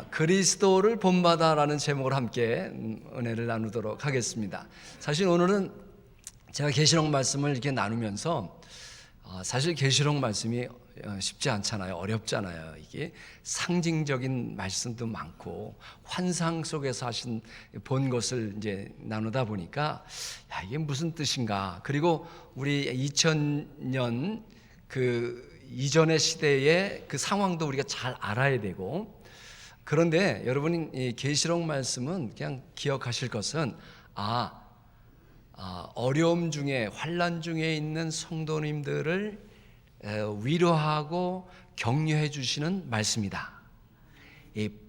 그리스도를 본받아라는 제목으로 함께 은혜를 나누도록 하겠습니다. 사실 오늘은 제가 계시록 말씀을 이렇게 나누면서 사실 계시록 말씀이 쉽지 않잖아요. 어렵잖아요. 이게 상징적인 말씀도 많고 환상 속에서 본 것을 이제 나누다 보니까 이게 무슨 뜻인가. 그리고 우리 2000년 그 이전의 시대의 그 상황도 우리가 잘 알아야 되고, 그런데 여러분이 이 계시록 말씀은 그냥 기억하실 것은 어려움 중에 환난 중에 있는 성도님들을 위로하고 격려해 주시는 말씀이다.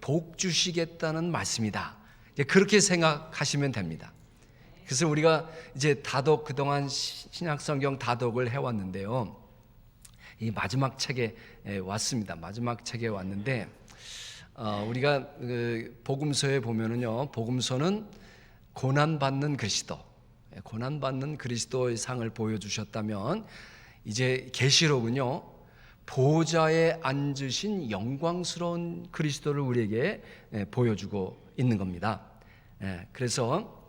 복 주시겠다는 말씀이다. 그렇게 생각하시면 됩니다. 그래서 우리가 이제 다독, 그동안 신약성경 다독을 해왔는데요, 이 마지막 책에 왔습니다. 마지막 책에 왔는데 우리가 그 복음서에 보면은요, 복음서는 고난받는 그리스도, 고난받는 그리스도의 상을 보여주셨다면, 이제 계시록은요, 보좌에 앉으신 영광스러운 그리스도를 우리에게 보여주고 있는 겁니다. 그래서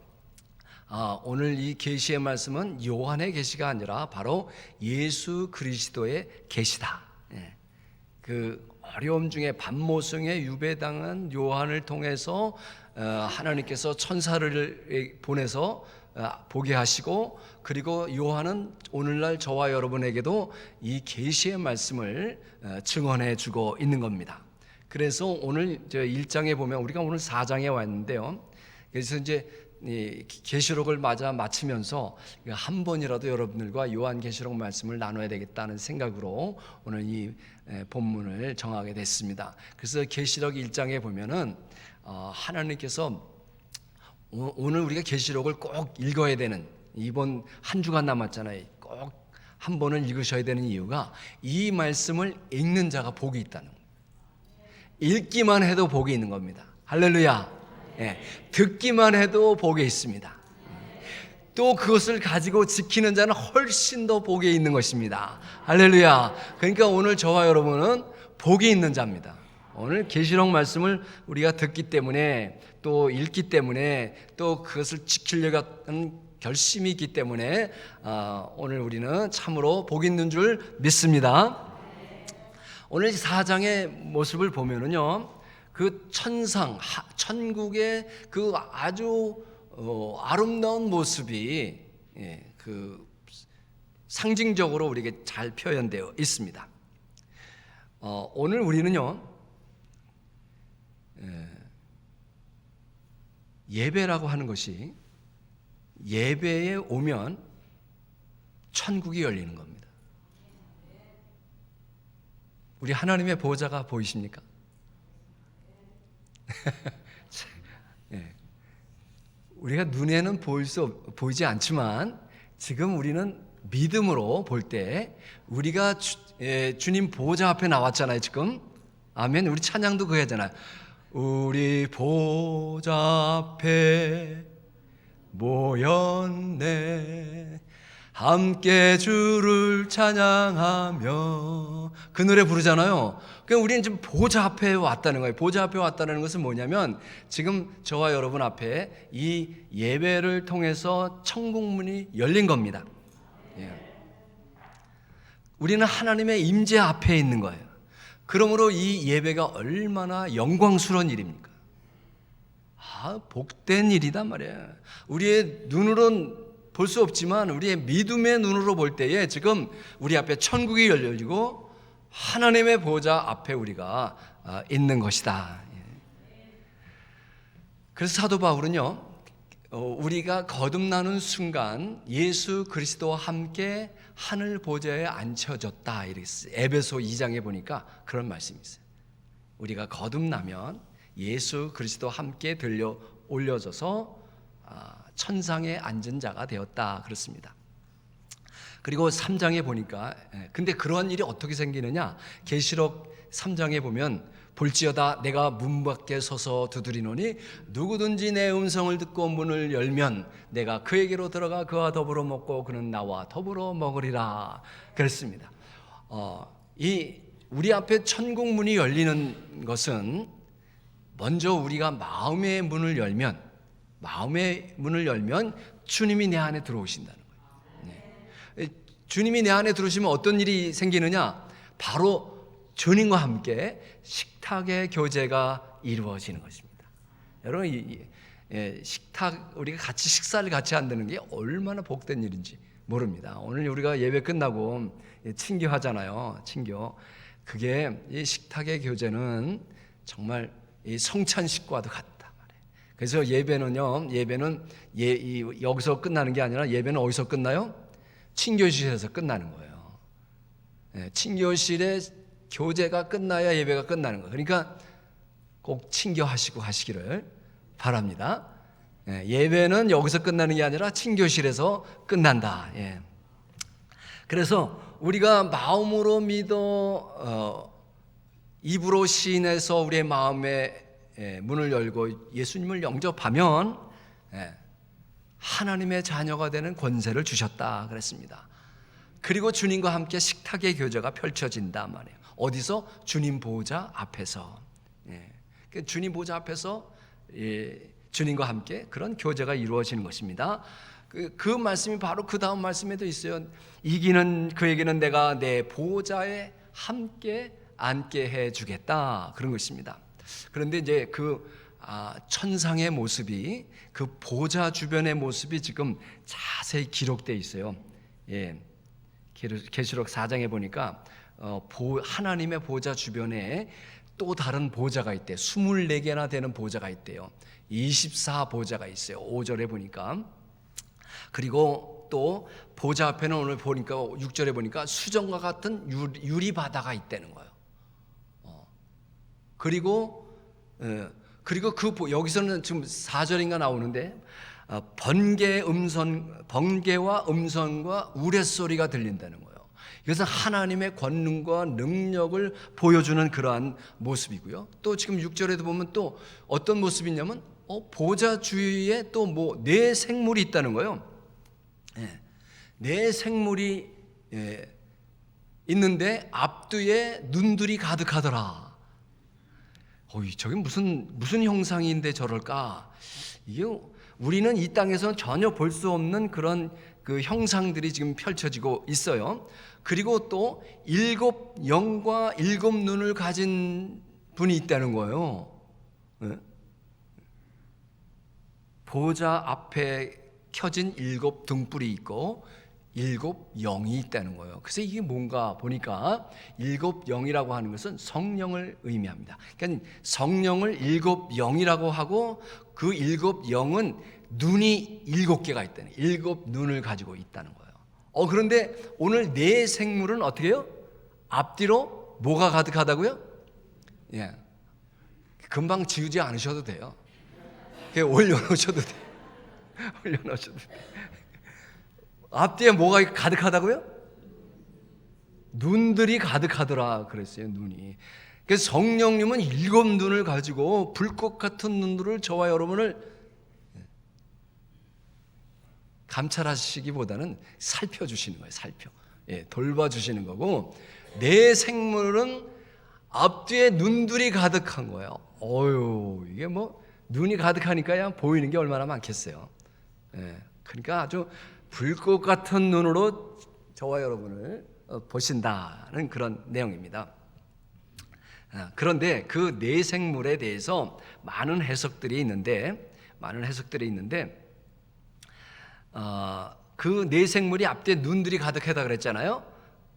오늘 이 계시의 말씀은 요한의 계시가 아니라 바로 예수 그리스도의 계시다. 그 어려움 중에 밤모성에 유배당한 요한을 통해서 하나님께서 천사를 보내서 보게 하시고, 그리고 요한은 오늘날 저와 여러분에게도 이 계시의 말씀을 증언해 주고 있는 겁니다. 그래서 오늘 1장에 보면, 우리가 오늘 4장에 왔는데요, 그래서 이제 계시록을 마치면서 한 번이라도 여러분들과 요한계시록 말씀을 나눠야 되겠다는 생각으로 오늘 이 본문을 정하게 됐습니다. 그래서 계시록 1장에 보면은 하나님께서 오늘 우리가 계시록을 꼭 읽어야 되는, 이번 한 주간 남았잖아요. 꼭 한 번을 읽으셔야 되는 이유가, 이 말씀을 읽는 자가 복이 있다는 거예요. 읽기만 해도 복이 있는 겁니다. 할렐루야. 듣기만 해도 복이 있습니다. 또 그것을 가지고 지키는 자는 훨씬 더 복이 있는 것입니다. 할렐루야. 그러니까 오늘 저와 여러분은 복이 있는 자입니다. 오늘 계시록 말씀을 우리가 듣기 때문에, 또 읽기 때문에, 또 그것을 지키려고 하는 결심이 있기 때문에 오늘 우리는 참으로 복 있는 줄 믿습니다. 오늘 4장의 모습을 보면은요, 그 천국의 그 아주 아름다운 모습이 그 상징적으로 우리에게 잘 표현되어 있습니다. 오늘 우리는요, 예배라고 하는 것이, 예배에 오면 천국이 열리는 겁니다. 우리 하나님의 보좌가 보이십니까? 우리가 눈에는 보이지 않지만 지금 우리는 믿음으로 볼 때, 우리가 주님 보좌 앞에 나왔잖아요. 지금 아멘. 우리 찬양도 그거 하잖아요. 우리 보좌 앞에 모였네, 함께 주를 찬양하며, 그 노래 부르잖아요. 그러니까 우리는 지금 보좌 앞에 왔다는 거예요. 보좌 앞에 왔다는 것은 뭐냐면, 지금 저와 여러분 앞에 이 예배를 통해서 천국문이 열린 겁니다. 우리는 하나님의 임재 앞에 있는 거예요. 그러므로 이 예배가 얼마나 영광스러운 일입니까? 복된 일이단 말이에요. 우리의 눈으로는 볼 수 없지만 우리의 믿음의 눈으로 볼 때에 지금 우리 앞에 천국이 열리고 하나님의 보좌 앞에 우리가 있는 것이다. 그래서 사도 바울은요, 우리가 거듭나는 순간 예수 그리스도와 함께 하늘 보좌에 앉혀졌다, 이렇게 에베소 2장에 보니까 그런 말씀이 있어요. 우리가 거듭나면 예수 그리스도와 함께 들려 올려져서 천상에 앉은 자가 되었다, 그렇습니다. 그리고 3장에 보니까, 근데 그러한 일이 어떻게 생기느냐, 계시록 3장에 보면, 볼지어다 내가 문 밖에 서서 두드리노니 누구든지 내 음성을 듣고 문을 열면 내가 그에게로 들어가 그와 더불어 먹고 그는 나와 더불어 먹으리라, 그랬습니다. 이 우리 앞에 천국 문이 열리는 것은 먼저 우리가 마음의 문을 열면 주님이 내 안에 들어오신다는 거예요. 네. 주님이 내 안에 들어오시면 어떤 일이 생기느냐? 바로 주님과 함께 식탁의 교제가 이루어지는 것입니다. 여러분, 식탁, 우리가 같이 식사를 같이 한다는 게 얼마나 복된 일인지 모릅니다. 오늘 우리가 예배 끝나고 친교하잖아요. 친교. 그게 이 식탁의 교제는 정말 이 성찬식과도 같다 말이에요. 그래서 예배는 여기서 끝나는 게 아니라 예배는 어디서 끝나요? 친교실에서 끝나는 거예요. 친교실에 교제가 끝나야 예배가 끝나는 거예요. 그러니까 꼭 친교하시고 하시기를 바랍니다. 예배는 여기서 끝나는 게 아니라 친교실에서 끝난다. 그래서 우리가 마음으로 믿어 입으로 시인해서 우리의 마음의 문을 열고 예수님을 영접하면 하나님의 자녀가 되는 권세를 주셨다 그랬습니다. 그리고 주님과 함께 식탁의 교제가 펼쳐진단 말이에요. 어디서? 주님 보좌 앞에서. 주님 보좌 앞에서 주님과 함께 그런 교제가 이루어지는 것입니다. 그 말씀이 바로 그 다음 말씀에도 있어요. 이기는 그에게는 내가 내 보좌에 함께 앉게 해주겠다, 그런 것입니다. 그런데 이제 천상의 모습이, 그 보좌 주변의 모습이 지금 자세히 기록되어 있어요. 계시록 4장에 보니까 하나님의 보좌 주변에 또 다른 보좌가 있대요. 24개나 되는 보좌가 있대요. 24보좌가 있어요. 5절에 보니까. 그리고 또 보좌 앞에는 오늘 보니까 6절에 보니까 수정과 같은 유리바다가 있다는 거예요. 그리고 여기서는 지금 4절인가 나오는데 번개와 음성과 우레소리가 들린다는 거예요. 이것은 하나님의 권능과 능력을 보여주는 그러한 모습이고요. 또 지금 6절에도 보면 또 어떤 모습이 있냐면 보좌 주위에 또 네 생물이 있다는 거예요. 네 생물이 있는데 앞뒤에 눈들이 가득하더라. 저게 무슨 형상인데 저럴까? 이게 우리는 이 땅에서는 전혀 볼 수 없는 그런 그 형상들이 지금 펼쳐지고 있어요. 그리고 또 7 영과 7 눈을 가진 분이 있다는 거예요. 보좌 앞에 켜진 7 등불이 있고 7 영이 있다는 거예요. 그래서 이게 뭔가 보니까 7 영이라고 하는 것은 성령을 의미합니다. 그러니까 성령을 7 영이라고 하고 그 7 영은 눈이 7개가 있다는, 7 눈을 가지고 있다는 거예요. 그런데 오늘 네 생물은 어떻게 해요? 앞뒤로 뭐가 가득하다고요? 금방 지우지 않으셔도 돼요. 올려놓으셔도 돼요. 올려놓으셔도 돼요. 앞뒤에 뭐가 가득하다고요? 눈들이 가득하더라 그랬어요. 눈이. 그래서 성령님은 7 눈을 가지고 불꽃 같은 눈들을 저와 여러분을 감찰하시기보다는 살펴주시는 거예요. 돌봐주시는 거고, 내 생물은 앞뒤에 눈들이 가득한 거예요. 이게 눈이 가득하니까 그냥 보이는 게 얼마나 많겠어요. 그러니까 아주 불꽃 같은 눈으로 저와 여러분을 보신다는 그런 내용입니다. 그런데 그 네 생물에 대해서 많은 해석들이 있는데 그 네 생물이 앞뒤에 눈들이 가득하다 그랬잖아요.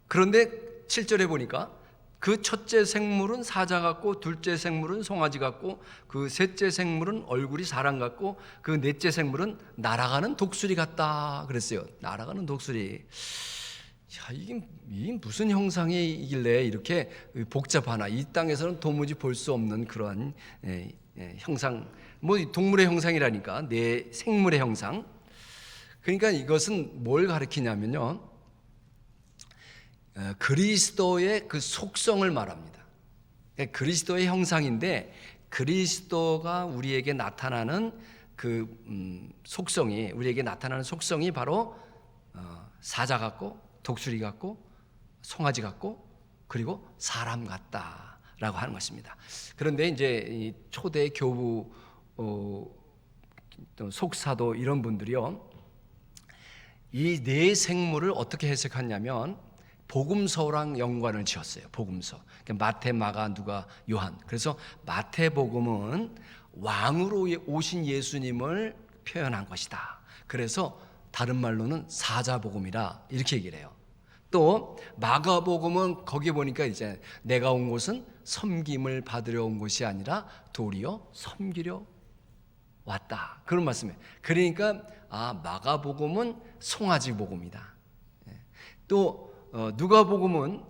그런데 7절에 보니까 그 첫째 생물은 사자 같고, 둘째 생물은 송아지 같고, 그 셋째 생물은 얼굴이 사람 같고, 그 넷째 생물은 날아가는 독수리 같다 그랬어요. 날아가는 독수리. 이게 무슨 형상이길래 이렇게 복잡하나? 이 땅에서는 도무지 볼 수 없는 그러한 형상, 동물의 형상이라니까, 내 생물의 형상. 그러니까 이것은 뭘 가리키냐면요, 그리스도의 그 속성을 말합니다. 그리스도의 형상인데, 그리스도가 우리에게 나타나는 우리에게 나타나는 속성이 바로 사자 같고, 독수리 같고, 송아지 같고, 그리고 사람 같다 하는 것입니다. 그런데 이제 이 초대 교부 또 속사도 이런 분들이요, 이 네 생물을 어떻게 해석했냐면 복음서랑 연관을 지었어요. 복음서. 그러니까 마태, 마가, 누가, 요한. 그래서 마태복음은 왕으로 오신 예수님을 표현한 것이다. 그래서 다른 말로는 사자복음이라 이렇게 얘기를 해요. 또 마가복음은 거기 보니까 이제 내가 온 곳은 섬김을 받으려 온 것이 아니라 도리어 섬기려 왔다, 그런 말씀이에요. 그러니까 마가복음은 송아지 복음이다. 또 누가복음은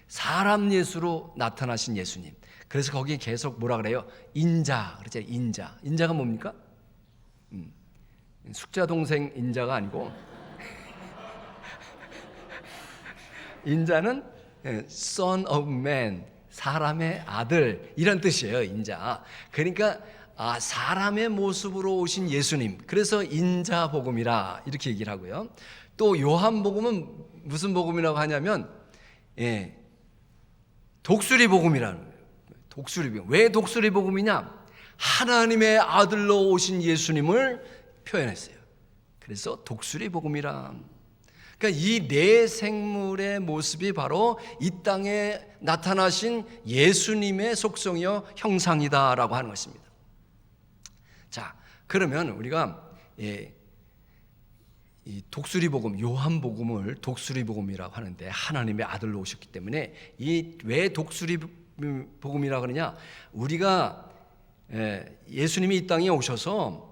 사람 예수로 나타나신 예수님. 그래서 거기에 계속 뭐라 그래요? 인자, 그렇죠? 인자가 뭡니까? 숙자 동생 인자가 아니고 인자는 Son of Man, 사람의 아들, 이런 뜻이에요. 인자. 그러니까 사람의 모습으로 오신 예수님, 그래서 인자복음이라 이렇게 얘기를 하고요. 또 요한복음은 무슨 복음이라고 하냐면 독수리복음이라는 거예요. 독수리복음. 왜 독수리복음이냐? 하나님의 아들로 오신 예수님을 표현했어요. 그래서 독수리복음이라. 그러니까 이 네 생물의 모습이 바로 이 땅에 나타나신 예수님의 속성이요 형상이다라고 하는 것입니다. 자, 그러면 우리가 이 독수리복음, 요한복음을 독수리복음이라고 하는데 하나님의 아들로 오셨기 때문에 이 왜 독수리복음이라고 그러냐? 우리가 예수님이 이 땅에 오셔서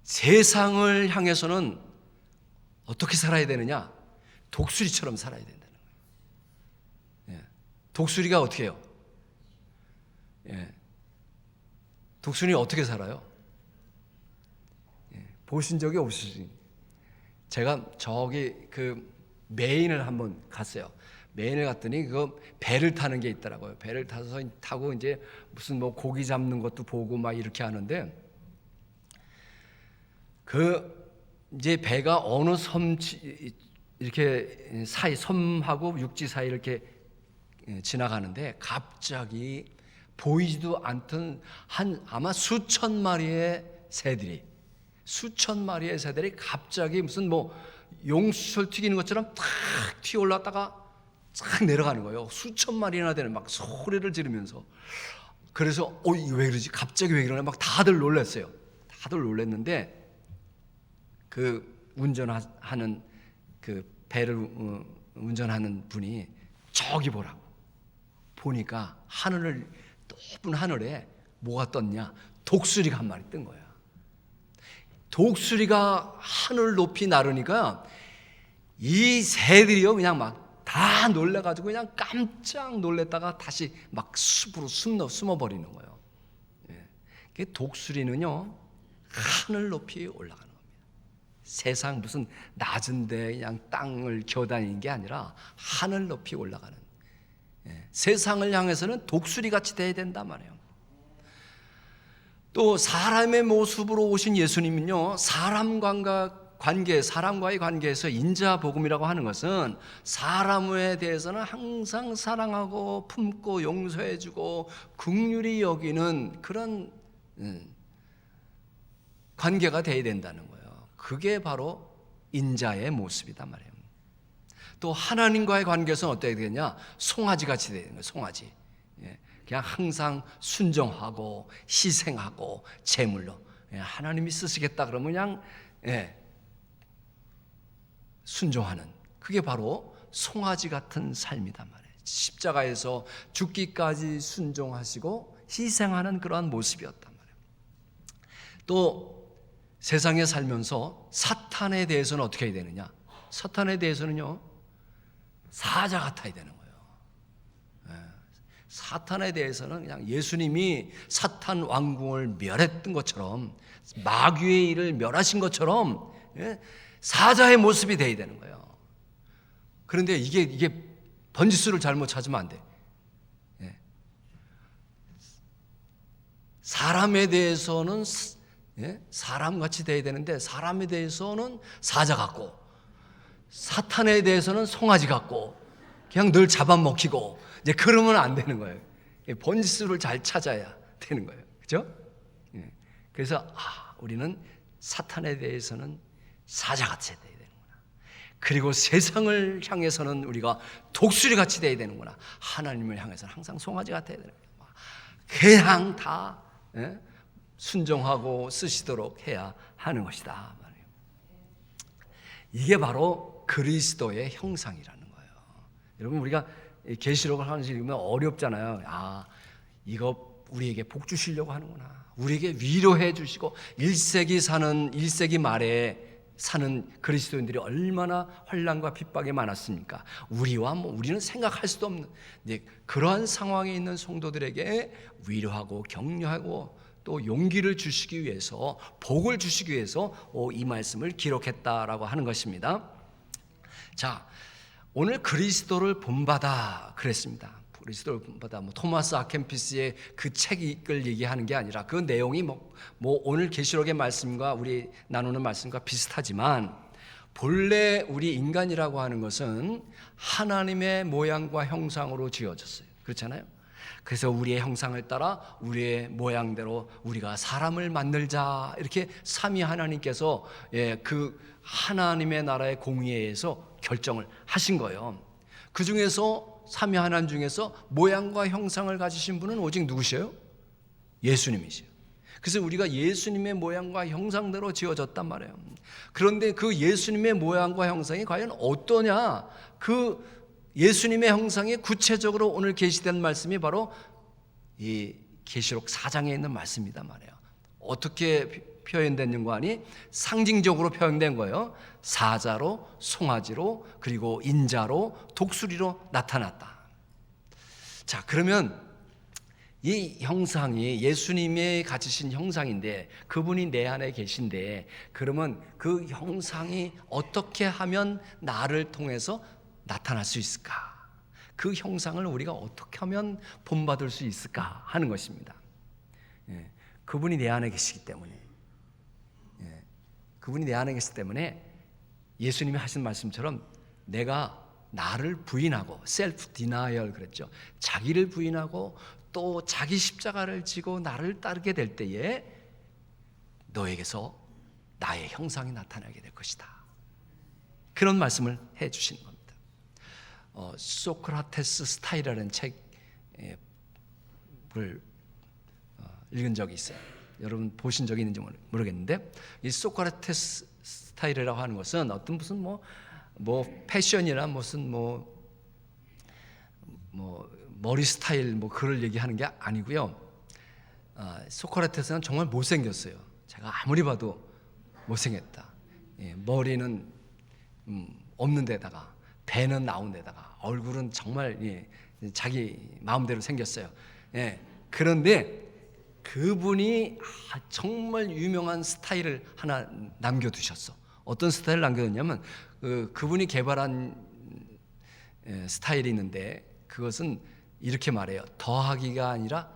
세상을 향해서는 어떻게 살아야 되느냐? 독수리처럼 살아야 된다는 거예요. 독수리가 어떻게 해요? 독수리는 어떻게 살아요? 보신 적이 없으시죠? 제가 저기 그 메인을 한번 갔어요. 메인을 갔더니 그 배를 타는 게 있더라고요. 배를 타고 이제 무슨 뭐 고기 잡는 것도 보고 막 이렇게 하는데, 이제 배가 어느 섬 이렇게 사이, 섬하고 육지 사이 이렇게 지나가는데 갑자기 보이지도 않던 아마 수천 마리의 새들이 갑자기 무슨 뭐 용수철 튀기는 것처럼 탁 튀어 올랐다가 쫙 내려가는 거예요. 수천 마리나 되는, 막 소리를 지르면서. 그래서 이게 왜 그러지? 갑자기 왜 그러나? 막 다들 놀랐어요. 다들 놀랐는데 그 운전하는 그 배를 운전하는 분이 저기 보라고. 보니까 높은 하늘에 뭐가 떴냐? 독수리가 한 마리 뜬 거야. 독수리가 하늘 높이 나르니까 이 새들이요 그냥 막 다 놀래가지고 그냥 깜짝 놀랬다가 다시 막 숲으로 숨어버리는 거예요. 독수리는요 하늘 높이 올라가는 겁니다. 세상 무슨 낮은데 그냥 땅을 기어다니는 게 아니라 하늘 높이 올라가는, 세상을 향해서는 독수리같이 돼야 된단 말이에요. 또 사람의 모습으로 오신 예수님은요, 사람과의 관계에서 인자복음이라고 하는 것은 사람에 대해서는 항상 사랑하고 품고 용서해주고 긍휼히 여기는 그런 관계가 돼야 된다는 거예요. 그게 바로 인자의 모습이단 말이에요. 또 하나님과의 관계에서는 어떻게 되겠냐? 송아지같이 되는 거예요. 송아지. 그냥 항상 순종하고 희생하고 제물로 하나님이 쓰시겠다 그러면 그냥 순종하는, 그게 바로 송아지 같은 삶이단 말이에요. 십자가에서 죽기까지 순종하시고 희생하는 그러한 모습이었단 말이에요. 또 세상에 살면서 사탄에 대해서는 어떻게 해야 되느냐? 사탄에 대해서는요 사자 같아야 되는 거예요. 사탄에 대해서는 그냥 예수님이 사탄 왕궁을 멸했던 것처럼, 마귀의 일을 멸하신 것처럼 사자의 모습이 돼야 되는 거예요. 그런데 이게 번지수를 잘못 찾으면 안 돼. 사람에 대해서는 사람같이 돼야 되는데 사람에 대해서는 사자 같고 사탄에 대해서는 송아지 같고 그냥 늘 잡아먹히고 이제 그러면 안 되는 거예요. 번지수를 잘 찾아야 되는 거예요. 그죠? 그래서 우리는 사탄에 대해서는 사자같이 돼야 되는구나. 그리고 세상을 향해서는 우리가 독수리같이 돼야 되는구나. 하나님을 향해서는 항상 송아지 같아야 되는 거예요. 그냥 다 순종하고 쓰시도록 해야 하는 것이다. 이게 바로 그리스도의 형상이라는 거예요. 여러분, 우리가 계시록을 하나씩 읽으면 어렵잖아요. 이거 우리에게 복 주시려고 하는구나. 우리에게 위로해 주시고 1세기 말에 사는 그리스도인들이 얼마나 환난과 핍박이 많았습니까? 우리는 생각할 수도 없는 그러한 상황에 있는 성도들에게 위로하고 격려하고 또 용기를 주시기 위해서, 복을 주시기 위해서 이 말씀을 기록했다라고 하는 것입니다. 자, 오늘 그리스도를 본받아 그랬습니다. 그리스도를 본받아, 토마스 아켄피스의 그 책을 얘기하는 게 아니라 그 내용이 오늘 계시록의 말씀과 우리 나누는 말씀과 비슷하지만, 본래 우리 인간이라고 하는 것은 하나님의 모양과 형상으로 지어졌어요. 그렇잖아요. 그래서 우리의 형상을 따라 우리의 모양대로 우리가 사람을 만들자, 이렇게 삼위 하나님께서 그 하나님의 나라의 공의에서 결정을 하신 거예요. 그 중에서 삼위 하나님 중에서 모양과 형상을 가지신 분은 오직 누구시에요? 예수님이시에요. 그래서 우리가 예수님의 모양과 형상대로 지어졌단 말이에요. 그런데 그 예수님의 모양과 형상이 과연 어떠냐? 그 예수님의 형상이 구체적으로 오늘 계시된 말씀이 바로 이 계시록 4장에 있는 말씀이다 말이에요. 어떻게 표현된 거 아니? 상징적으로 표현된 거예요. 사자로, 송아지로, 그리고 인자로, 독수리로 나타났다. 자, 그러면 이 형상이 예수님이 가지신 형상인데, 그분이 내 안에 계신데, 그러면 그 형상이 어떻게 하면 나를 통해서 나타날 수 있을까? 그 형상을 우리가 어떻게 하면 본받을 수 있을까 하는 것입니다. 그분이 내 안에 계시기 때문에, 그분이 내 안에 계시기 때문에 예수님이 하신 말씀처럼 내가 나를 부인하고, 셀프 디나이얼 그랬죠. 자기를 부인하고 또 자기 십자가를 지고 나를 따르게 될 때에 너에게서 나의 형상이 나타나게 될 것이다. 그런 말씀을 해 주시는 겁니다. 소크라테스 스타일이라는 책을 읽은 적이 있어요. 여러분 보신 적이 있는지 모르겠는데, 이 소크라테스 스타일이라고 하는 것은 어떤 무슨 패션이나 무슨 머리 스타일 그걸 얘기하는 게 아니고요. 소크라테스는 정말 못생겼어요. 제가 아무리 봐도 못생겼다. 머리는 없는 데다가 배는 나온 데다가 얼굴은 정말 자기 마음대로 생겼어요. 그런데 그분이 정말 유명한 스타일을 하나 남겨두셨어. 어떤 스타일을 남겨뒀냐면 그분이 개발한 스타일이 있는데, 그것은 이렇게 말해요. 더하기가 아니라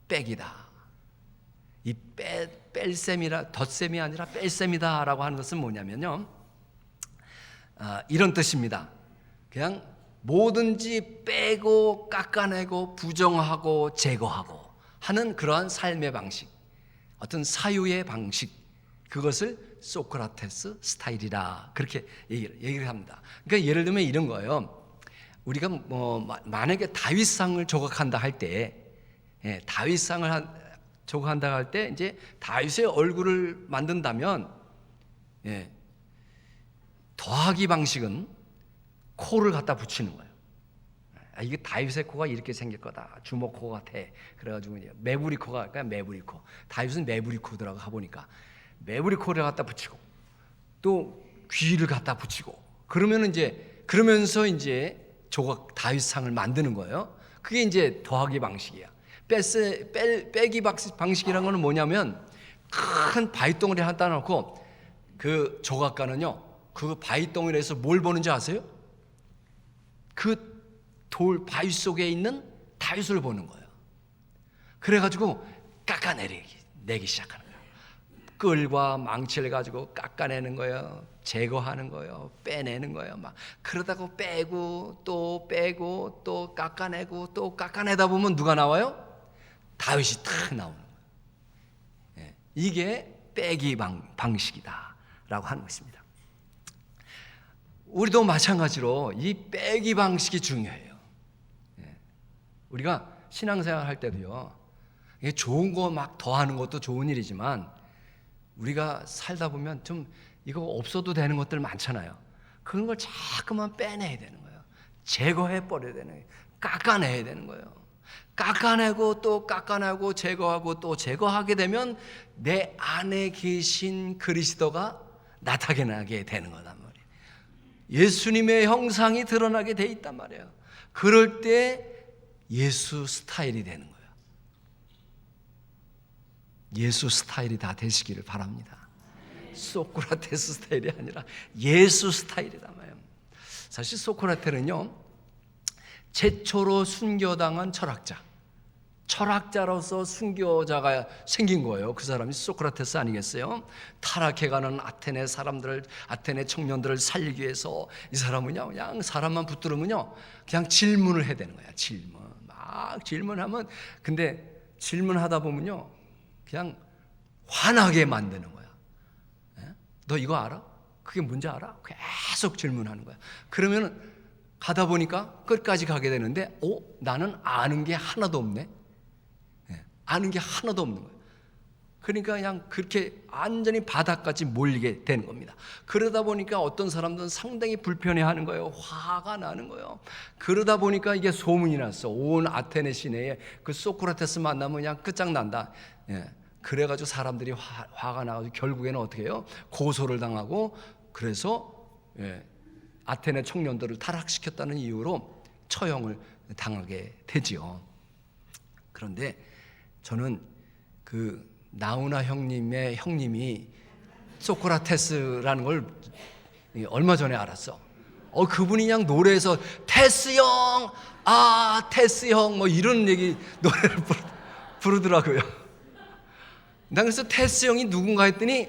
빼기다. 이 뺄셈이라, 덧셈이 아니라 뺄셈이다 라고 하는 것은 뭐냐면요, 이런 뜻입니다. 그냥 뭐든지 빼고 깎아내고 부정하고 제거하고 하는 그러한 삶의 방식, 어떤 사유의 방식, 그것을 소크라테스 스타일이라 그렇게 얘기를 합니다. 그러니까 예를 들면 이런 거예요. 우리가 만약에 다윗상을 조각한다 할 때, 다윗상을 조각한다 할 때 이제 다윗의 얼굴을 만든다면, 더하기 방식은 코를 갖다 붙이는 거예요. 이게 다윗의 코가 이렇게 생길 거다. 주먹코 같아. 그래가지고 이제 메부리 코가, 그러니까 메부리 코. 다윗은 메부리 코더라고 가보니까 메부리 코를 갖다 붙이고 또 귀를 갖다 붙이고 그러면서 이제 조각 다윗상을 만드는 거예요. 그게 이제 더하기 방식이야. 빼기 방식이라는 거는 뭐냐면, 큰 바위덩어리 하나 따놓고 그 조각가는요, 그 바위덩어리에서 뭘 보는지 아세요? 그 바위 속에 있는 다윗을 보는 거예요. 그래가지고 깎아내기 시작하는 거예요. 끌과 망치를 가지고 깎아내는 거예요. 제거하는 거예요. 빼내는 거예요. 막 그러다가 빼고 또 깎아내고 또 깎아내다 보면 누가 나와요? 다윗이 탁 나오는 거예요. 예, 이게 빼기 방식이다라고 하는 것입니다. 우리도 마찬가지로 이 빼기 방식이 중요해요. 예, 우리가 신앙생활 할 때도요, 이게 좋은 거 막 더하는 것도 좋은 일이지만 우리가 살다 보면 좀 이거 없어도 되는 것들 많잖아요. 그런 걸 자꾸만 빼내야 되는 거예요. 제거해 버려야 되는 거예요. 깎아내야 되는 거예요. 깎아내고 또 깎아내고 제거하고 또 제거하게 되면 내 안에 계신 그리스도가 나타나게 되는 거단 말이에요. 예수님의 형상이 드러나게 돼 있단 말이에요. 그럴 때 예수 스타일이 되는 거예요. 예수 스타일이 다 되시기를 바랍니다. 소크라테스 스타일이 아니라 예수 스타일이다 말이에요. 사실 소크라테는요, 최초로 순교당한 철학자로서 순교자가 생긴 거예요. 그 사람이 소크라테스 아니겠어요? 타락해가는 아테네 청년들을 살리기 위해서 이 사람은요, 그냥 사람만 붙들으면요, 그냥 질문을 해야 되는 거야. 막 질문하면, 근데 질문하다 보면요, 그냥 화나게 만드는 거야. 너 이거 알아? 그게 뭔지 알아? 계속 질문하는 거야. 그러면 가다 보니까 끝까지 가게 되는데, 나는 아는 게 하나도 없네. 아는 게 하나도 없는 거예요. 그러니까 그냥 그렇게 완전히 바닥까지 몰리게 되는 겁니다. 그러다 보니까 어떤 사람들은 상당히 불편해하는 거예요. 화가 나는 거예요. 그러다 보니까 이게 소문이 났어. 온 아테네 시내에 그 소크라테스 만나면 그냥 끝장난다. 그래가지고 사람들이 화가 나가지고 결국에는 어떻게 해요? 고소를 당하고, 그래서 아테네 청년들을 타락시켰다는 이유로 처형을 당하게 되지요. 그런데 저는 그 나우나 형님의 형님이 소크라테스라는 걸 얼마 전에 알았어. 그분이 그냥 노래에서 테스 형, 테스 형 뭐 이런 노래를 부르더라고요. 난 그래서 테스 형이 누군가 했더니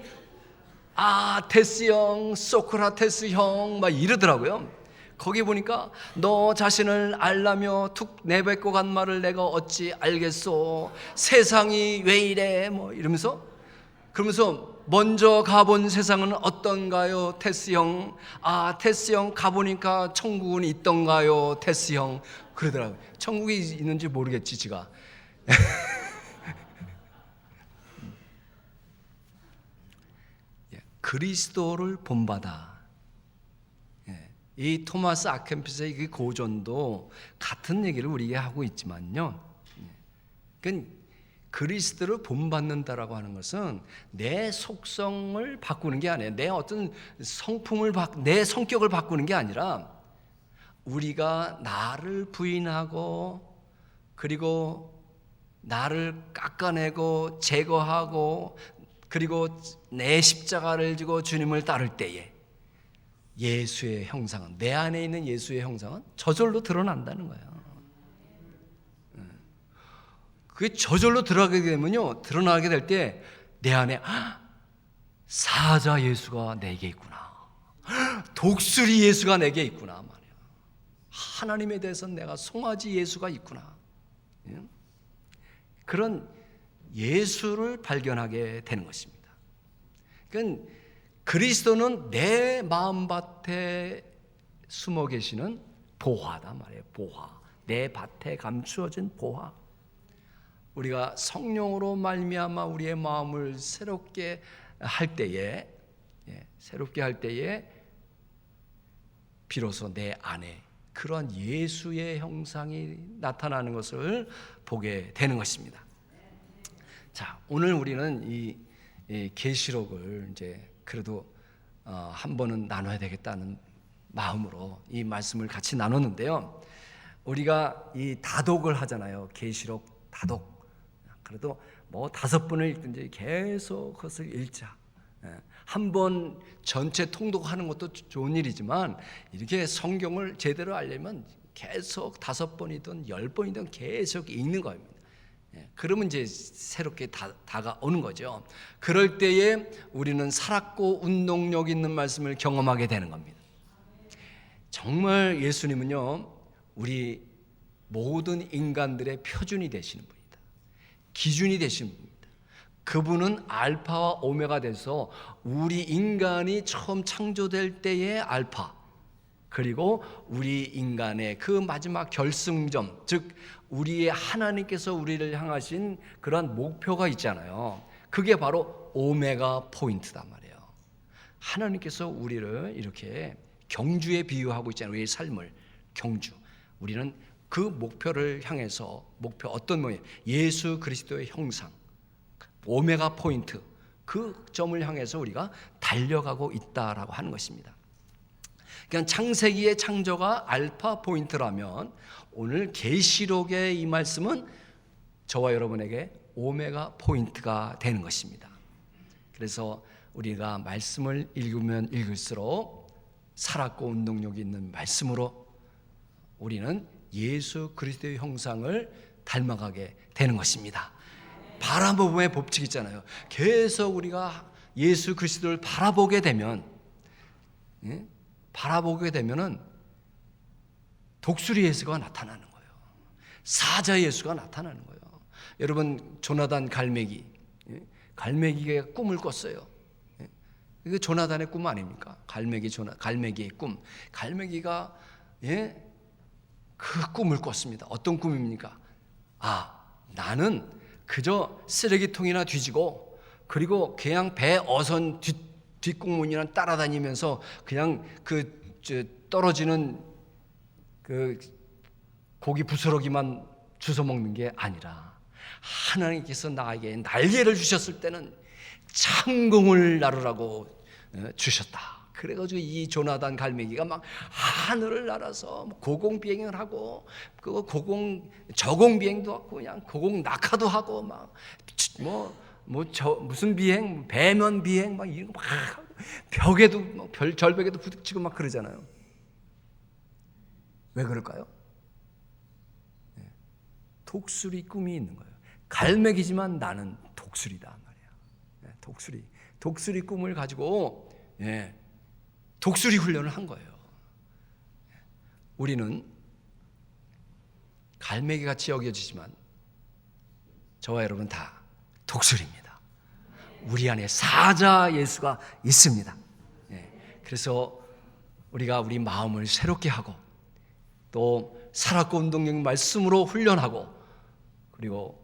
테스 형, 소크라테스 형 막 이러더라고요. 거기 보니까 너 자신을 알라며 툭 내뱉고 간 말을 내가 어찌 알겠소. 세상이 왜 이래 뭐 이러면서, 그러면서 먼저 가본 세상은 어떤가요 테스 형? 테스 형 가보니까 천국은 있던가요 테스 형? 그러더라고요. 천국이 있는지 모르겠지 지가. 그리스도를 본받아. 이 토마스 아켐피스의 그 고전도 같은 얘기를 우리에게 하고 있지만요. 그러니까 그리스도를 본받는다라고 하는 것은 내 속성을 바꾸는 게 아니에요. 내 어떤 내 성격을 바꾸는 게 아니라 우리가 나를 부인하고, 그리고 나를 깎아내고 제거하고, 그리고 내 십자가를 지고 주님을 따를 때에 예수의 형상은, 내 안에 있는 예수의 형상은 저절로 드러난다는 거예요. 그게 저절로 드러나게 될 때 내 안에 사자 예수가 내게 있구나, 독수리 예수가 내게 있구나 말이야. 하나님에 대해서 내가 송아지 예수가 있구나. 그런 예수를 발견하게 되는 것입니다. 그러니까 그리스도는 내 마음밭에 숨어 계시는 보화다 말이에요. 보화, 내 밭에 감추어진 보화. 우리가 성령으로 말미암아 우리의 마음을 새롭게 할 때에 비로소 내 안에 그런 예수의 형상이 나타나는 것을 보게 되는 것입니다. 자, 오늘 우리는 이 계시록을 이제 그래도 한 번은 나눠야 되겠다는 마음으로 이 말씀을 같이 나눴는데요. 우리가 이 다독을 하잖아요. 계시록 다독. 그래도 뭐 5번을 읽든지 계속 그것을 읽자. 한 번 전체 통독하는 것도 좋은 일이지만, 이렇게 성경을 제대로 알려면 계속 5번이든 10번이든 계속 읽는 겁니다. 그러면 이제 새롭게 다가오는 거죠. 그럴 때에 우리는 살았고 운동력 있는 말씀을 경험하게 되는 겁니다. 정말 예수님은요, 우리 모든 인간들의 표준이 되시는 분이다. 기준이 되시는 분입니다. 그분은 알파와 오메가 돼서 우리 인간이 처음 창조될 때의 알파, 그리고 우리 인간의 그 마지막 결승점, 즉 우리의 하나님께서 우리를 향하신 그러한 목표가 있잖아요. 그게 바로 오메가 포인트단 말이에요. 하나님께서 우리를 이렇게 경주에 비유하고 있잖아요. 우리의 삶을 경주. 우리는 그 목표를 향해서, 목표 어떤 모양? 예수 그리스도의 형상, 오메가 포인트, 그 점을 향해서 우리가 달려가고 있다라고 하는 것입니다. 그러니까 창세기의 창조가 알파 포인트라면 오늘 계시록의 이 말씀은 저와 여러분에게 오메가 포인트가 되는 것입니다. 그래서 우리가 말씀을 읽으면 읽을수록 살았고 운동력이 있는 말씀으로 우리는 예수 그리스도의 형상을 닮아가게 되는 것입니다. 바라봄의 법칙 있잖아요. 계속 우리가 예수 그리스도를 바라보게 되면은 독수리 예수가 나타나는 거예요. 사자 예수가 나타나는 거예요. 여러분, 조나단 갈매기가 꿈을 꿨어요. 이거 조나단의 꿈 아닙니까? 갈매기의 꿈. 갈매기가 그 꿈을 꿨습니다. 어떤 꿈입니까? 나는 그저 쓰레기통이나 뒤지고, 그리고 그냥 배 어선 뒷공문이나 따라다니면서 그냥 떨어지는 그 고기 부스러기만 주워 먹는 게 아니라 하나님께서 나에게 날개를 주셨을 때는 창공을 나르라고 주셨다. 그래가지고 이 조나단 갈매기가 막 하늘을 날아서 고공비행을 하고, 그 저공비행도 하고, 그냥 고공 낙하도 하고, 막 무슨 비행, 배면 비행, 막 이런 거 막 벽에도 절벽에도 부딪히고 막 그러잖아요. 왜 그럴까요? 독수리 꿈이 있는 거예요. 갈매기지만 나는 독수리다 말이야. 독수리 꿈을 가지고 독수리 훈련을 한 거예요. 우리는 갈매기같이 여겨지지만 저와 여러분 다 독수리입니다. 우리 안에 사자 예수가 있습니다. 그래서 우리가 우리 마음을 새롭게 하고, 또 살았고 운동력 말씀으로 훈련하고, 그리고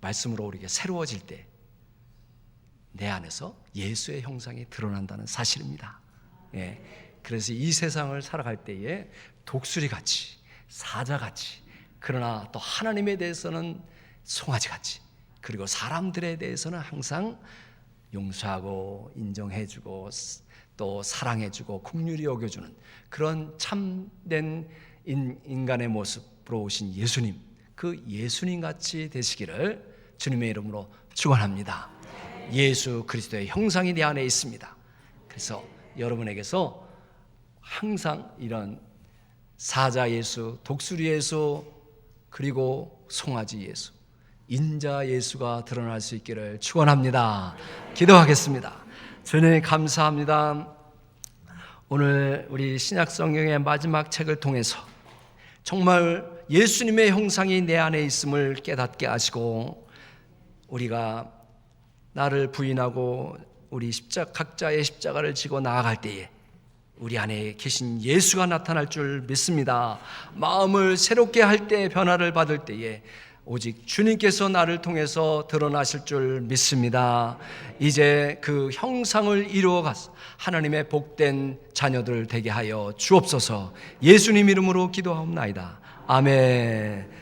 말씀으로 우리가 새로워질 때 내 안에서 예수의 형상이 드러난다는 사실입니다. 그래서 이 세상을 살아갈 때에 독수리같이, 사자같이, 그러나 또 하나님에 대해서는 송아지같이, 그리고 사람들에 대해서는 항상 용서하고 인정해주고 또 사랑해주고 긍휼히 여겨주는 그런 참된 인간의 모습으로 오신 예수님, 그 예수님같이 되시기를 주님의 이름으로 축원합니다. 예수 그리스도의 형상이 내 안에 있습니다. 그래서 여러분에게서 항상 이런 사자 예수, 독수리 예수, 그리고 송아지 예수, 인자 예수가 드러날 수 있기를 축원합니다. 기도하겠습니다. 주님 감사합니다. 오늘 우리 신약 성경의 마지막 책을 통해서 정말 예수님의 형상이 내 안에 있음을 깨닫게 하시고, 우리가 나를 부인하고 우리 각자의 십자가를 지고 나아갈 때에 우리 안에 계신 예수가 나타날 줄 믿습니다. 마음을 새롭게 할 때, 변화를 받을 때에 오직 주님께서 나를 통해서 드러나실 줄 믿습니다. 이제 그 형상을 이루어가서 하나님의 복된 자녀들 되게 하여 주옵소서. 예수님 이름으로 기도하옵나이다. 아멘.